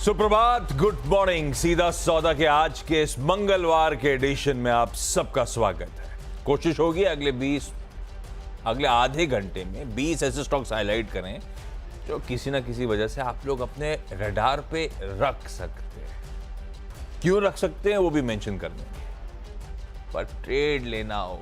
सुप्रभात, good morning. सीधा सौदा के आज के इस मंगलवार के एडिशन में आप सबका स्वागत है। कोशिश होगी अगले आधे घंटे में 20 ऐसे स्टॉक्स हाईलाइट करें जो किसी ना किसी वजह से आप लोग अपने रडार पे रख सकते हैं। क्यों रख सकते हैं वो भी मेंशन कर देंगे। पर ट्रेड लेना हो,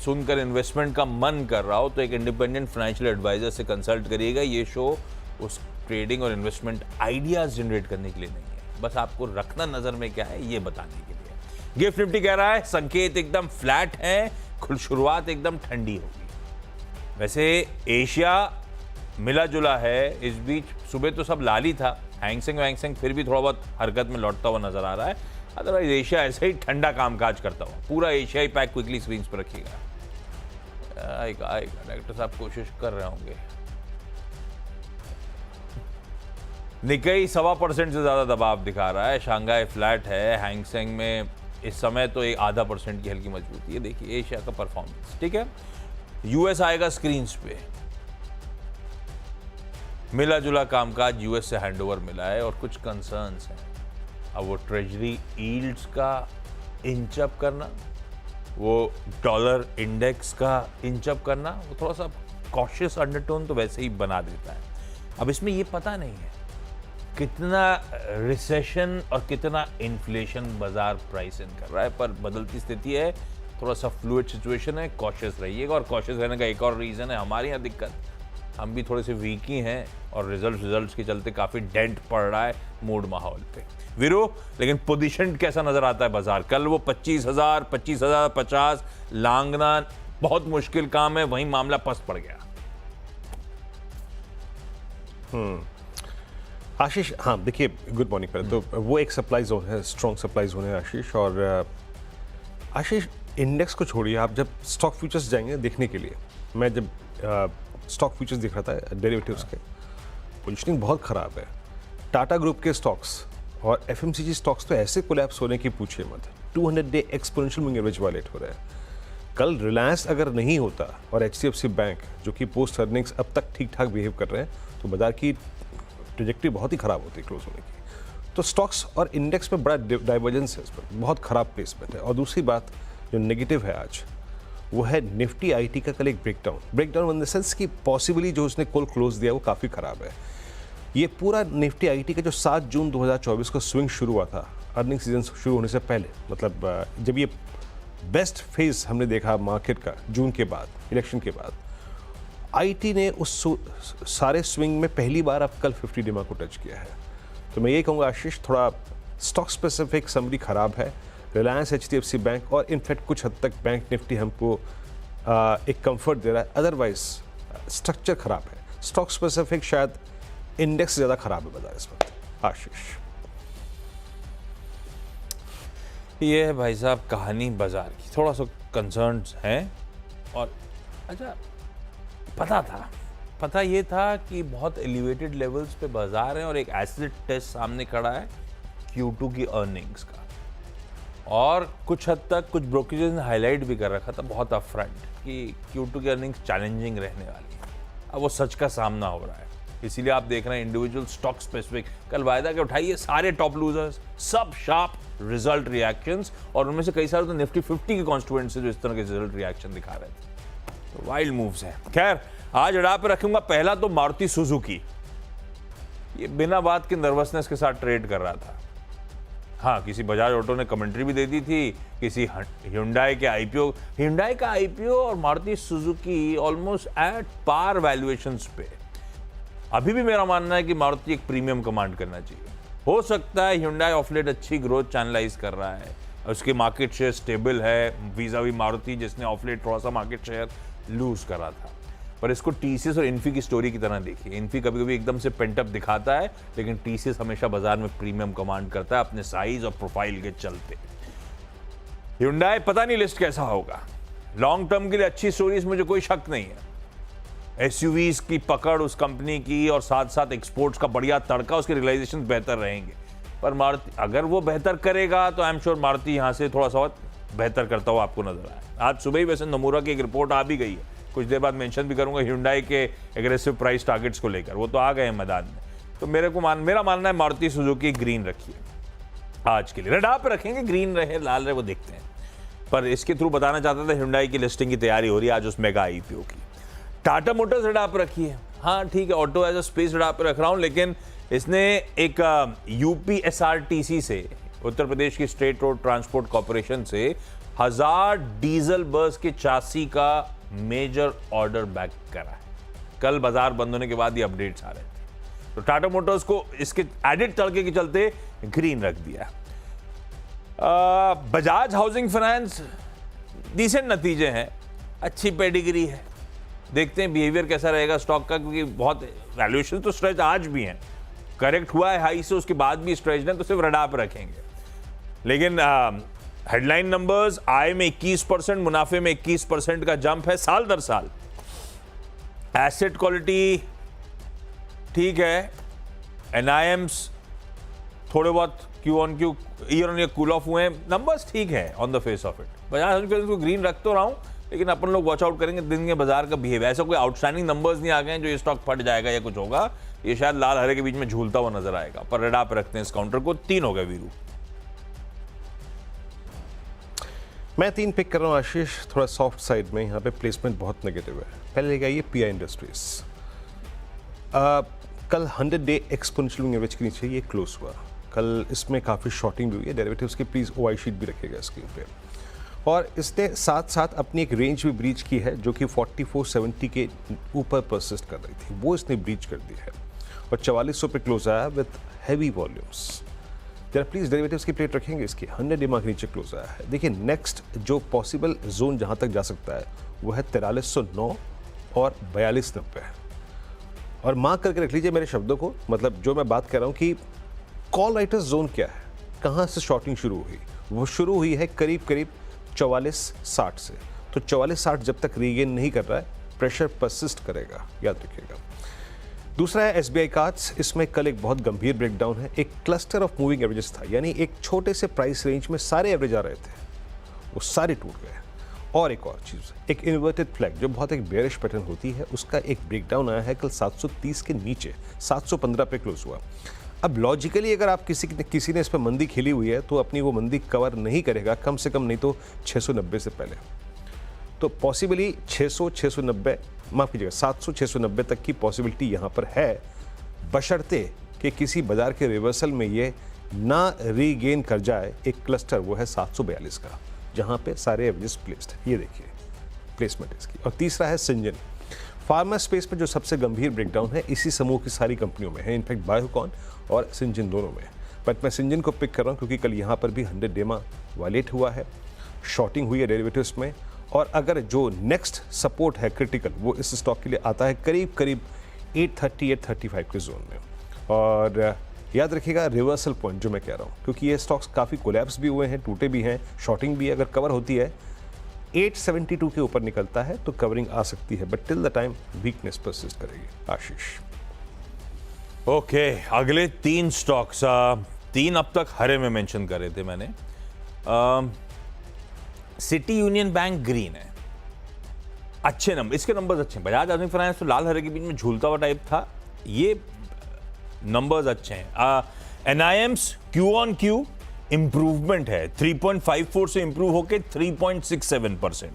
सुनकर इन्वेस्टमेंट का मन कर रहा हो तो एक इंडिपेंडेंट फाइनेंशियल एडवाइजर से कंसल्ट करिएगा। ये शो उस ट्रेडिंग और इन्वेस्टमेंट आइडियाज जनरेट करने के लिए नहीं है, बस आपको रखना नजर में क्या है ये बताने के लिए। गिफ्ट निफ्टी कह रहा है संकेत एकदम फ्लैट है, शुरुआत एकदम ठंडी होगी। वैसे एशिया मिला जुला है, इस बीच सुबह तो सब लाल ही था, हैंगसेंग फिर भी थोड़ा बहुत हरकत में लौटता हुआ नजर आ रहा है। अदरवाइज एशिया ऐसे ही ठंडा कामकाज करता हुआ, पूरा एशियाई पैक क्विकली स्क्रीन पर रखिएगा। आएगा डायरेक्टर साहब कोशिश कर रहे होंगे। निकाई 1.25% से ज्यादा दबाव दिखा रहा है, शंघाई फ्लैट है, हैंगसेंग में इस समय तो 0.5% की हल्की मजबूती है। देखिए एशिया का परफॉर्मेंस ठीक है। यूएस आएगा स्क्रीन पे, मिला जुला कामकाज यूएस से हैंडओवर मिला है और कुछ कंसर्न्स हैं। अब वो ट्रेजरी यील्ड्स का इंचअप करना, वो डॉलर इंडेक्स का इंचअप करना, वो थोड़ा सा कॉशियस अंडरटोन तो वैसे ही बना देता है। अब इसमें ये पता नहीं है कितना रिसेशन और कितना इन्फ्लेशन बाजार प्राइस इन कर रहा है, पर बदलती स्थिति है, थोड़ा सा फ्लूइड सिचुएशन है, कॉशियस रहिएगा। और कॉशियस रहने का एक और रीज़न है हमारे यहाँ दिक्कत, हम भी थोड़े से वीक ही हैं और रिजल्ट्स के चलते काफ़ी डेंट पड़ रहा है मूड माहौल पे। वीरो, लेकिन पोजीशन कैसा नज़र आता है बाजार? कल वो 25,000, 25,050 लांघना बहुत मुश्किल काम है, वहीं मामला पस्त पड़ गया। आशीष, हाँ देखिए, गुड मॉर्निंग। पहले तो वो एक सप्लाई जोन है, स्ट्रॉन्ग सप्लाई जोन है आशीष। और आशीष, इंडेक्स को छोड़िए, आप जब स्टॉक फ्यूचर्स जाएंगे देखने के लिए, मैं जब स्टॉक फ्यूचर्स दिख रहा था डेरिवेटिव्स के, पोजीशनिंग बहुत ख़राब है। टाटा ग्रुप के स्टॉक्स और एफएमसीजी स्टॉक्स तो ऐसे कोलैप्स होने की पूछिए मत। 200 day exponential moving average violate हो रहा है। कल रिलायंस अगर नहीं होता और एचडीएफसी बैंक जो कि पोस्ट अर्निंग्स अब तक ठीक ठाक बिहेव कर रहे हैं, तो बाजार की ट्रेजेक्टरी बहुत ही ख़राब होती है क्लोज होने की। तो स्टॉक्स और इंडेक्स में बड़ा डाइवर्जेंस है, इस पर बहुत ख़राब प्लेसमेंट है। और दूसरी बात जो नेगेटिव है आज, वो है निफ्टी आईटी का कल एक ब्रेकडाउन इन द सेंस कि पॉसिबली जो उसने कल क्लोज दिया वो काफ़ी ख़राब है। ये पूरा निफ्टी आईटी का जो 7 जून 2024 को स्विंग शुरू हुआ था अर्निंग सीजन शुरू होने से पहले, मतलब जब ये बेस्ट फेज हमने देखा मार्केट का जून के बाद, इलेक्शन के बाद, आईटी ने उस सारे स्विंग में पहली बार अब कल 50 डिमा को टच किया है। तो मैं ये कहूँगा आशीष, थोड़ा स्टॉक स्पेसिफिक समरी ख़राब है। रिलायंस, एचडीएफसी बैंक और इनफैक्ट कुछ हद तक बैंक निफ्टी हमको एक कंफर्ट दे रहा है, अदरवाइज स्ट्रक्चर ख़राब है। स्टॉक स्पेसिफिक शायद इंडेक्स से ज़्यादा ख़राब है बाजार इस वक्त। आशीष, ये है भाई साहब कहानी बाजार की, थोड़ा सा कंसर्न्स हैं। और अच्छा, पता ये था कि बहुत एलिवेटेड लेवल्स पे बाजार है और एक एसिड टेस्ट सामने खड़ा है Q2 की अर्निंग्स का, और कुछ हद तक कुछ ब्रोकरेज ने हाईलाइट भी कर रखा था बहुत अपफ्रंट कि Q2 की अर्निंग्स चैलेंजिंग रहने वाली है। अब वो सच का सामना हो रहा है, इसीलिए आप देख रहे हैं इंडिविजुअल स्टॉक स्पेसिफिक कल वायदा के उठाइए, सारे टॉप लूजर्स, सब शार्प रिजल्ट रिएक्शंस, और उनमें से कई सारे तो निफ्टी 50 के कॉन्स्टिट्यूएंट से जो इस तरह के रिजल्ट रिएक्शन दिखा रहे थे। तो वाइल्ड मूव्स हैं। खैर, आज अड़ा पे रखूंगा पहला तो मारुति सुजुकी। ये बिना बात के नर्वसनेस के साथ ट्रेड कर रहा था। हाँ, किसी बजाज ऑटो ने कमेंट्री भी दे दी थी, किसी Hyundai का आईपीओ और Maruti Suzuki almost at par valuations पे। अभी भी मेरा मानना है कि मारुति एक प्रीमियम कमांड करना चाहिए। हो सकता है Hyundai ऑफ लेट अच्छी ग्रोथ चैनलाइज कर रहा है, उसके मार्केट शेयर स्टेबल है वीज़ावी मारुति जिसने ऑफ लेट थोड़ा सा मार्केट शेयर लूज करा था। पर इसको टीसीएस और इन्फी की स्टोरी की तरह देखिए। इन्फी कभी कभी एकदम से पेंटअप दिखाता है, लेकिन टीसीएस हमेशा बाजार में प्रीमियम कमांड करता है अपने साइज और प्रोफाइल के चलते। Hyundai पता नहीं लिस्ट कैसा होगा, लॉन्ग टर्म के लिए अच्छी स्टोरी, इसमें मुझे कोई शक नहीं है। एसयूवीज की पकड़ उस कंपनी की और साथ साथ एक्सपोर्ट्स का बढ़िया तड़का, उसके रियलाइजेशन बेहतर रहेंगे। पर मारुति अगर वो बेहतर करेगा तो आई एम श्योर मारुति यहाँ से थोड़ा सा बेहतर करता हुआ आपको नजर आए। आज सुबह ही वैसे नमूरा की एक रिपोर्ट आ भी गई है, कुछ देर बाद मेंशन भी करूंगा Hyundai के एग्रेसिव प्राइस टारगेट्स को लेकर, वो तो आ गए हैं मैदान में। तो मेरा मानना है मारुति सुजुकी ग्रीन रखिए आज के लिए। रडार पे रखेंगे, ग्रीन रहे लाल रहे वो देखते हैं, पर इसके थ्रू बताना चाहता था Hyundai की लिस्टिंग की तैयारी हो रही है आज उस मेगा IPO की। टाटा मोटर्स रडार पे रखी है, हाँ ठीक है, auto as a space radar पे रख रहा हूं, लेकिन इसने एक UPSRTC से, उत्तर प्रदेश की स्टेट रोड ट्रांसपोर्ट कॉर्पोरेशन से 1000 डीजल बस के चासी का मेजर ऑर्डर बैक करा है। कल बाजार बंद होने के बाद ये अपडेट्स आ रहे थे, तो टाटा मोटर्स को इसके एडिट तड़के के चलते ग्रीन रख दिया। बजाज हाउसिंग फाइनेंस डिसेंट नतीजे हैं, अच्छी पेडिग्री है, देखते हैं बिहेवियर कैसा रहेगा स्टॉक का, क्योंकि बहुत वैल्यूएशन तो स्ट्रेच आज भी हैं, करेक्ट हुआ है हाई से, उसके बाद भी स्ट्रेच है, तो सिर्फ रडार पर रखेंगे। लेकिन हेडलाइन नंबर्स, आय में 21%, मुनाफे में 21% का जंप है साल दर साल। एसेट क्वालिटी ठीक है, NIMs थोड़े बहुत Q-on-Q year on year cool off हुए हैं, नंबर्स ठीक है on the face of it. Bajaj Housing finance को ग्रीन रख तो रहा हूं, लेकिन अपन लोग वॉच आउट करेंगे दिन के बाजार का बिहेवियर। ऐसा कोई आउटस्टैंडिंग नंबर्स नहीं आ गए हैं जो ये स्टॉक फट जाएगा या कुछ होगा, ये शायद लाल हरे के बीच में झूलता हुआ नजर आएगा। पर रडार पे रखते हैं इस काउंटर को। 3 हो गए वीरू। मैं 3 पिक कर रहा हूँ आशीष, थोड़ा सॉफ्ट साइड में, यहाँ पे प्लेसमेंट बहुत नेगेटिव है। पहले लेके आइए PI इंडस्ट्रीज। कल 100 डे एक्सपोनेंशियल मूविंग एवरेज के नीचे ये क्लोज हुआ। कल इसमें काफ़ी शॉर्टिंग भी हुई है, डेरिवेटिव्स की प्लीज़ OI शीट भी रखिएगा स्क्रीन पे। और इसने साथ साथ अपनी एक रेंज भी ब्रीच की है जो कि 4470 के ऊपर परसिस्ट कर रही थी, वो इसने ब्रीच कर दी है और 4400 पे क्लोज आया विद हैवी वॉल्यूम्स। जरा प्लीज़ डेरिवेटिव्स की प्लेट रखेंगे इसकी। 100 डे मार्क नीचे क्लोज आया है। देखिए नेक्स्ट जो पॉसिबल जोन जहाँ तक जा सकता है वो है 4309 और 4290। और मार्क करके रख लीजिए मेरे शब्दों को, मतलब जो मैं बात कर रहा हूँ कि कॉल राइटर्स जोन क्या है, कहाँ से शॉर्टिंग शुरू हुई, वो शुरू हुई है करीब करीब 4460 से। तो 4460 जब तक रीगेन नहीं कर रहा है, प्रेशर परसिस्ट करेगा, याद रखिएगा। दूसरा है SBI कार्ड्स। इसमें कल एक बहुत गंभीर ब्रेकडाउन है। एक क्लस्टर ऑफ मूविंग एवरेजेस था, यानी एक छोटे से प्राइस रेंज में सारे एवरेज आ रहे थे, वो सारे टूट गए। और एक और चीज़, एक इन्वर्टेड फ्लैग जो बहुत एक बेयरिश पैटर्न होती है, उसका एक ब्रेकडाउन आया है कल 730 के नीचे, 715 पे क्लोज हुआ। अब लॉजिकली अगर आप किसी ने इस पर मंदी खेली हुई है तो अपनी वो मंदी कवर नहीं करेगा, कम से कम नहीं तो 690 से पहले। तो पॉसिबली 600-690, माफ कीजिएगा 700-690 तक की पॉसिबिलिटी यहाँ पर है, बशर्ते कि किसी बाजार के रिवर्सल में ये ना रीगेन कर जाए एक क्लस्टर, वो है 742 का, जहाँ पे सारे एवरेजेस प्लेस्ड है। ये देखिए प्लेसमेंट इसकी। और तीसरा है सिंजन। फार्मा स्पेस पर जो सबसे गंभीर ब्रेकडाउन है इसी समूह की सारी कंपनियों में है, इनफैक्ट बायोकॉन और सिंजन दोनों में। बट मैं सिंजन को पिक कर रहा हूँ क्योंकि कल यहाँ पर भी 100 डे वायलेट हुआ है, शॉर्टिंग हुई है डेरिवेटिव्स में। और अगर जो नेक्स्ट सपोर्ट है क्रिटिकल, वो इस स्टॉक के लिए आता है करीब करीब 830-835 के जोन में। और याद रखिएगा रिवर्सल पॉइंट जो मैं कह रहा हूँ, क्योंकि ये स्टॉक्स काफ़ी कोलैप्स भी हुए हैं, टूटे भी हैं, शॉर्टिंग भी है। अगर कवर होती है 872 के ऊपर निकलता है तो कवरिंग आ सकती है, but till the time weakness persist करेगी। आशीष। ओके, अगले 3 स्टॉक्स, 3 अब तक हरे में मेंशन कर रहे थे मैंने। सिटी यूनियन बैंक ग्रीन है, अच्छे नंबर, इसके नंबर्स अच्छे हैं। बजाज हाउसिंग फाइनेंस तो लाल हरे के बीच में झूलता हुआ टाइप था, ये नंबर्स अच्छे हैं। NIMs Q-on-Q इंप्रूवमेंट है, 3.54 से इंप्रूव होके 3.67%।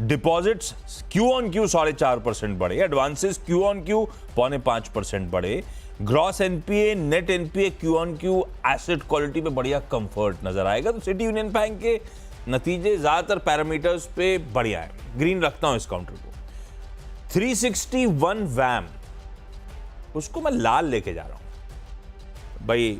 डिपॉजिट्स Q-on-Q 4.5% बढ़े, एडवांसेस Q-on-Q 4.5% बढ़े। Gross NPA, net NPA, Q-on-Q asset quality पे बढ़िया कंफर्ट नजर आएगा। तो सिटी यूनियन बैंक के नतीजे ज्यादातर पैरामीटर्स पे बढ़िया है, ग्रीन रखता हूं इस काउंटर को। 361 वैम, उसको मैं लाल लेके जा रहा हूं भाई।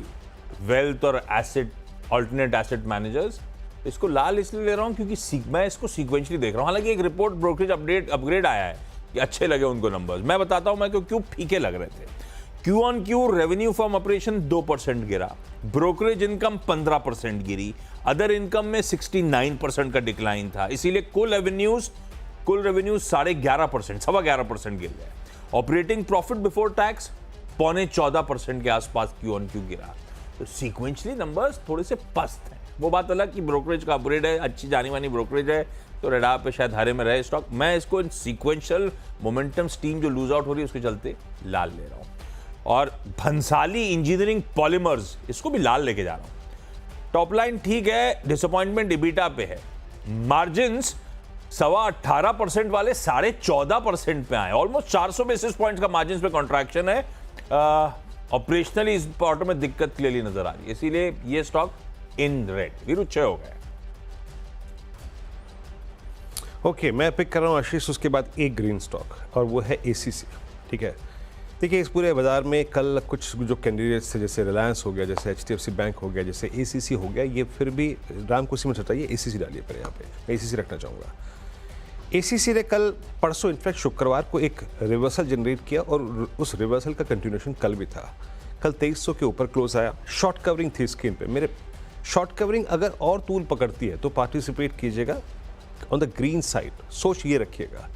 वेल्थ और एसेट, ऑल्टरनेट एसेट मैनेजर्स, इसको लाल इसलिए ले रहा हूं क्योंकि मैं इसको सीक्वेंशली देख रहा हूं। हालांकि एक रिपोर्ट ब्रोकरेज अपग्रेड आया है कि अच्छे लगे उनको नंबर्स, मैं बताता हूं मैं क्यों फीके लग रहे थे। Q-on-Q रेवेन्यू फ्रॉम ऑपरेशन 2% गिरा, ब्रोकरेज इनकम 15% गिरी, अदर इनकम में 69% का डिक्लाइन था, इसीलिए कुल रेवेन्यूज 11.5%, 11.25% गिर गए। ऑपरेटिंग प्रॉफिट बिफोर टैक्स 14.25% के आसपास Q-on-Q गिरा। तो सीक्वेंशली नंबर्स थोड़े से पस्त हैं। वो बात अलग कि ब्रोकरेज का अपग्रेड है, अच्छी जानी मानी ब्रोकरेज है, तो रडार पे शायद हरे में रहे स्टॉक। मैं इसको सीक्वेंशियल मोमेंटम स्टीम जो लूज आउट हो रही है उसके चलते लाल ले रहा हूं। और भंसाली इंजीनियरिंग पॉलीमर्स, इसको भी लाल लेके जा रहा हूं। टॉप लाइन ठीक है, डिसअपॉइंटमेंट इबिटा पे है। मार्जिन्स 18.25% वाले 14.5% पे आए, ऑलमोस्ट 400 बेसिस पॉइंट्स का मार्जिन पे कॉन्ट्रैक्शन है। ऑपरेशनली इस क्वार्टर में दिक्कत क्लियरली नजर आ रही है, इसीलिए ये स्टॉक इन रेड वीरू 6 हो गया। ओके, मैं पिक कर रहा हूँ आशीष, उसके बाद एक ग्रीन स्टॉक और वो है एसीसी। ठीक है, देखिए इस पूरे बाजार में कल कुछ जो कैंडिडेट्स थे, जैसे रिलायंस हो गया, जैसे HDFC बैंक हो गया, जैसे ACC हो गया, ये फिर भी राम कुर्सी में चलता है। ये ACC डालिए पर, यहाँ पे मैं ACC रखना चाहूँगा। ACC ने कल परसों इनफैक्ट शुक्रवार को एक रिवर्सल जनरेट किया और उस रिवर्सल का कंटिन्यूएशन कल भी था। कल 2300 के ऊपर क्लोज आया। शॉर्ट कवरिंग थी स्क्रीन पे मेरे। शॉर्ट कवरिंग अगर और तूल पकड़ती है तो पार्टिसिपेट कीजिएगा ऑन द ग्रीन साइड, सोच ये रखिएगा।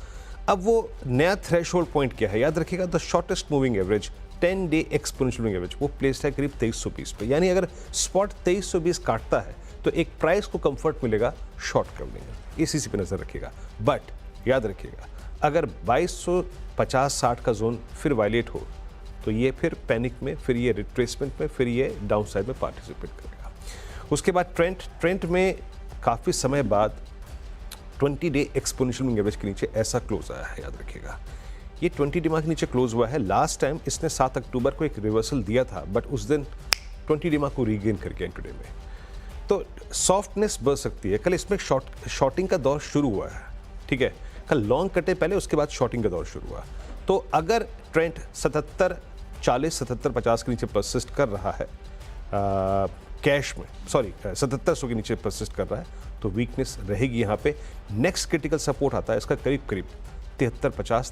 अब वो नया थ्रेशोल्ड पॉइंट क्या है याद रखिएगा, the shortest moving average 10 day exponential moving average, वो प्लेस्ड है करीब 2320 पे। यानी अगर स्पॉट 2320 काटता है तो एक प्राइस को कंफर्ट मिलेगा शॉर्ट कवरिंग। ACC पे नजर रखिएगा। बट याद रखिएगा, अगर 2250-60 का जोन फिर वायलेट हो तो ये फिर पैनिक में, फिर ये रिट्रेसमेंट में, फिर ये डाउन साइड में पार्टिसिपेट करेगा। उसके बाद ट्रेंड में काफ़ी समय बाद 20 डे एक्सपोनेंशियल मूविंग एवरेज के नीचे ऐसा क्लोज आया है, याद रखिएगा। ये 20 डे के नीचे क्लोज हुआ है। लास्ट टाइम इसने 7 अक्टूबर को एक रिवर्सल दिया था, बट उस दिन 20 डे को रीगेन करके इंट्राडे में, तो सॉफ्टनेस बढ़ सकती है। कल इसमें शॉर्टिंग का दौर शुरू हुआ है। ठीक है, कल लॉन्ग कटे पहले, उसके बाद शॉर्टिंग का दौर शुरू हुआ। तो अगर ट्रेंड 77.40-77.50 के नीचे परसिस्ट कर रहा है कैश में, सॉरी 7700 के नीचे परसिस्ट कर रहा है, तो वीकनेस रहेगी यहाँ पे। नेक्स्ट क्रिटिकल सपोर्ट आता है इसका करीब 7350,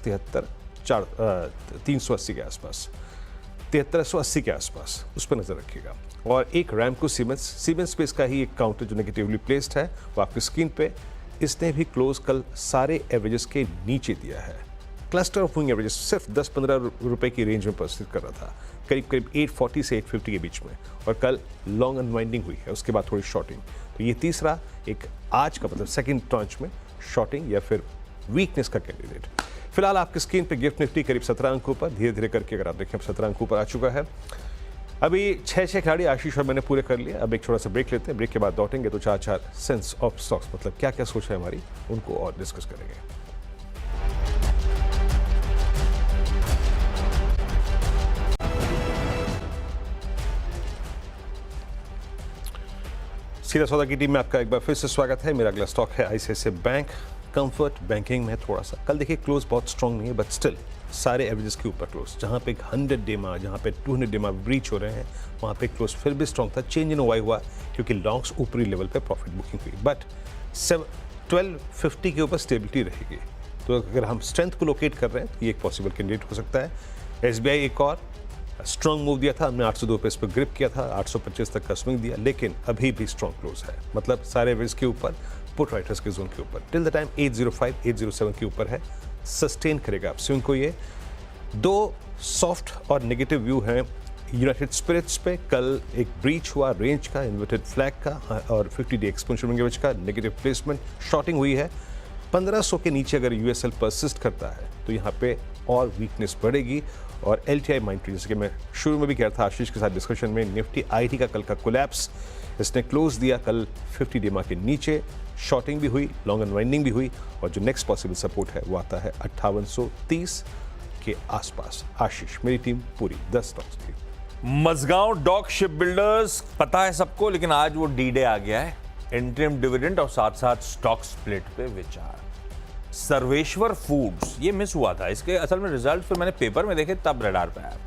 380 के आसपास, 7380 के आसपास, उस पर नजर रखिएगा। और एक रैमको सीमेंस पे इसका ही एक काउंटर जो नेगेटिवली प्लेस्ड है, वो आपकी स्क्रीन पे। इसने भी क्लोज कल सारे एवरेजेस के नीचे दिया है। क्लस्टर ऑफ मूविंग एवरेजेस सिर्फ 10-15 रुपए की रेंज में परसिस्ट कर रहा था, करीब 840 से 850 के बीच में, और कल लॉन्ग अनवाइंडिंग हुई है, उसके बाद थोड़ी शॉर्टिंग। तो ये तीसरा एक आज का मतलब सेकंड ट्रांच में शॉर्टिंग या फिर वीकनेस का कैंडिडेट। फिलहाल आपकी स्क्रीन पे गिफ्ट निफ्टी करीब 17 अंकों पर, धीरे धीरे करके अगर आप देखें 17 अंकों पर आ चुका है। अभी 6 खिलाड़ी आशीष और मैंने पूरे कर लिए। अब एक छोटा सा ब्रेक लेते हैं, ब्रेक के बाद लौटेंगे तो 4 सेंस ऑफ स्टॉक्स, मतलब क्या क्या सोच है हमारी, उनको और डिस्कस करेंगे। सीधा सौदा की टीम में आपका एक बार फिर से स्वागत है। मेरा अगला स्टॉक है ICICI बैंक। कंफर्ट बैंकिंग में थोड़ा सा कल देखिए क्लोज बहुत स्ट्रांग नहीं है, बट स्टिल सारे एवरेजेस के ऊपर क्लोज। जहाँ पे 100 डे मा, जहाँ पे 200 डे मा ब्रीच हो रहे हैं, वहाँ पे क्लोज फिर भी स्ट्रांग था। चेंज इन OI हुआ क्योंकि लॉन्ग्स ऊपरी लेवल पे प्रॉफिट बुकिंग हुई, बट 1250 के ऊपर स्टेबिलिटी रहेगी। तो अगर हम स्ट्रेंथ को लोकेट कर रहे हैं तो ये एक पॉसिबल कैंडिडेट हो सकता है। SBI एक और स्ट्रॉन्ग मूव दिया था, हमने 802 पे इस पर ग्रिप किया था, 825 तक का स्विंग दिया, लेकिन अभी भी स्ट्रॉन्ग क्लोज है, मतलब सारे एवरेज के ऊपर, पुट राइटर्स के जोन के ऊपर। टिल द टाइम 805, 807 के ऊपर है, सस्टेन करेगा आप स्विंग को। ये दो सॉफ्ट और नेगेटिव व्यू हैं यूनाइटेड स्पिरिट्स पे। कल एक ब्रीच हुआ रेंज का, इन्वर्टेड फ्लैग का, और 50 डे एक्सपोनेंशियल मूविंग एवरेज का नेगेटिव प्लेसमेंट, शॉर्टिंग हुई है। 1500 के नीचे अगर USL परसिस्ट करता है तो यहाँ पे और वीकनेस बढ़ेगी। और LTI माइंट्री, जैसे कि मैं शुरू में भी कह रहा था आशीष के साथ डिस्कशन में, निफ्टी IT का कल का कोलैप्स, इसने क्लोज दिया कल 50 डे के नीचे, शॉर्टिंग भी हुई, लॉन्ग अनवाइंडिंग भी हुई, और जो नेक्स्ट पॉसिबल सपोर्ट है वो आता है 5830 के आसपास। आशीष, मेरी टीम पूरी 10 स्टॉक्स थी। मजगांव डॉक शिप बिल्डर्स पता है सबको, लेकिन आज वो D-Day आ गया है। इंटरिम डिविडेंड और साथ साथ स्टॉक स्प्लिट पे विचार। सर्वेश्वर फूड्स ये मिस हुआ था, इसके असल में रिजल्ट फिर मैंने पेपर में देखे तब रडार पे आया।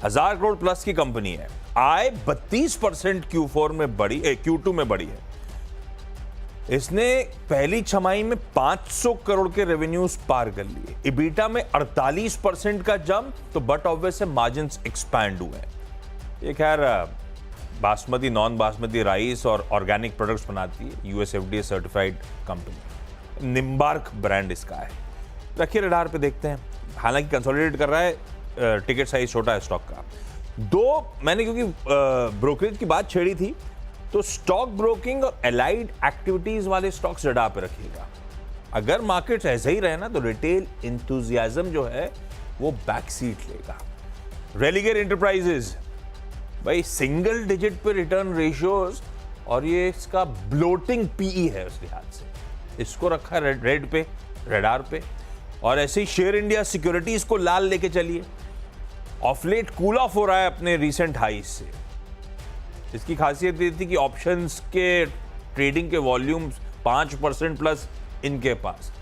1000 करोड़ प्लस की कंपनी है, आय 32% Q4 में बढ़ी, Q2 में बढ़ी है। इसने पहली छमाही में 500 करोड़ के रेवेन्यूज पार कर लिए। इबिटा में 48% का जंप, तो बट ऑब्वियस है मार्जिन्स एक्सपैंड हुए हैं। ये खैर बासमती, नॉन बासमती राइस और ऑर्गेनिक प्रोडक्ट्स बनाती है, US FDA certified company. Nimbark brand इसका है। रखिए रडार पे, देखते हैं। हालांकि कंसोलिडेट कर रहा है, टिकट साइज छोटा है स्टॉक का। मैंने क्योंकि ब्रोकरेज की बात छेड़ी थी, तो स्टॉक ब्रोकिंग और एलाइड एक्टिविटीज वाले स्टॉक्स रडार पे रखिएगा। अगर मार्केट ऐसे ही रहे ना तो रिटेल इंथुजियाज्म जो है वो बैक सीट लेगा। रेलिगेर इंटरप्राइजेज, भाई सिंगल डिजिट पे रिटर्न रेशियोज और ये इसका ब्लोटिंग पीई है उस लिहाज से, इसको रखा रेड पे, रेडार पे। और ऐसे ही शेयर इंडिया सिक्योरिटीज को लाल लेके चलिए, ऑफ लेट कूल ऑफ हो रहा है अपने रीसेंट हाइस से। इसकी खासियत ये थी कि ऑप्शंस के ट्रेडिंग के वॉल्यूम्स 5% प्लस इनके पास।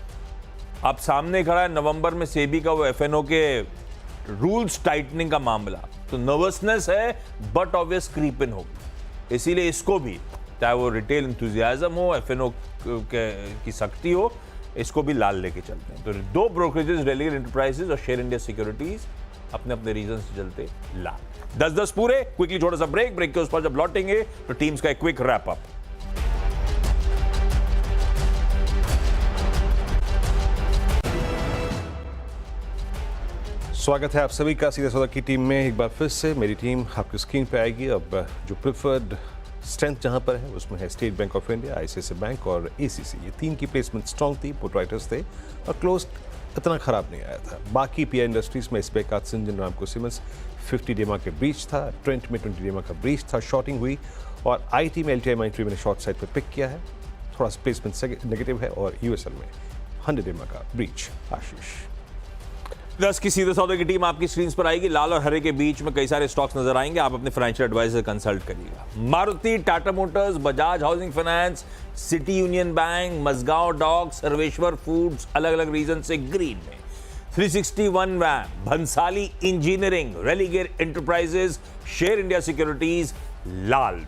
अब सामने खड़ा है नवंबर में सेबी का वो एफएनओ के रूल्स टाइटनिंग का मामला, तो नर्वसनेस है बट ऑब्वियस क्रीप इन होगी। इसीलिए इसको भी, चाहे वो रिटेल एंथुसियाज्म हो, एफएनओ की सख्ती हो, इसको भी लाल लेके चलते हैं। तो दो ब्रोकरेजेस, रेलिगेर इंटरप्राइजेज और शेयर इंडिया सिक्योरिटीज, अपने अपने रीजन से चलते लाल। 10-10 पूरे। क्विकली छोटा सा ब्रेक के उस पर जब लौटेंगे तो टीम्स का एक क्विक रैप अप। स्वागत है आप सभी का सीधा सौदा की टीम में। एक बार फिर से मेरी टीम आपकी स्क्रीन पे आएगी। अब जो प्रिफर्ड स्ट्रेंथ जहां पर है उसमें है state bank of India, ICICI bank और एसीसी। ये तीन की प्लेसमेंट स्ट्रॉन्ग थी, पुट राइटर्स थे और क्लोज इतना खराब नहीं आया था। बाकी पीआई इंडस्ट्रीज में एसबीआई का सिंजन, रामको सीमेंस 50 डेमा के ब्रीच था, ट्रेंट में 20 डेमा का ब्रीच था, शॉर्टिंग हुई और आईटी में एलटीआई माइंट्री मैंने शॉर्ट साइड पर पिक किया है, थोड़ा सा प्लेसमेंट नेगेटिव है और यूएसएल में 100 डेमा का ब्रीच। आशीष 10 की सीधे सौदे की टीम आपकी स्क्रीन पर आएगी। लाल और हरे के बीच में कई सारे स्टॉक्स नजर आएंगे, आप अपने फाइनेंशियल एडवाइजर कंसल्ट करिएगा। Maruti, Tata Motors, Bajaj Housing Finance, City Union Bank, Mazagon Dock, Sarveshwar Foods अलग अलग रीजन से ग्रीन में। 361 वैम, Bhansali Engineering, Religare Enterprises, Share India Securities लाल।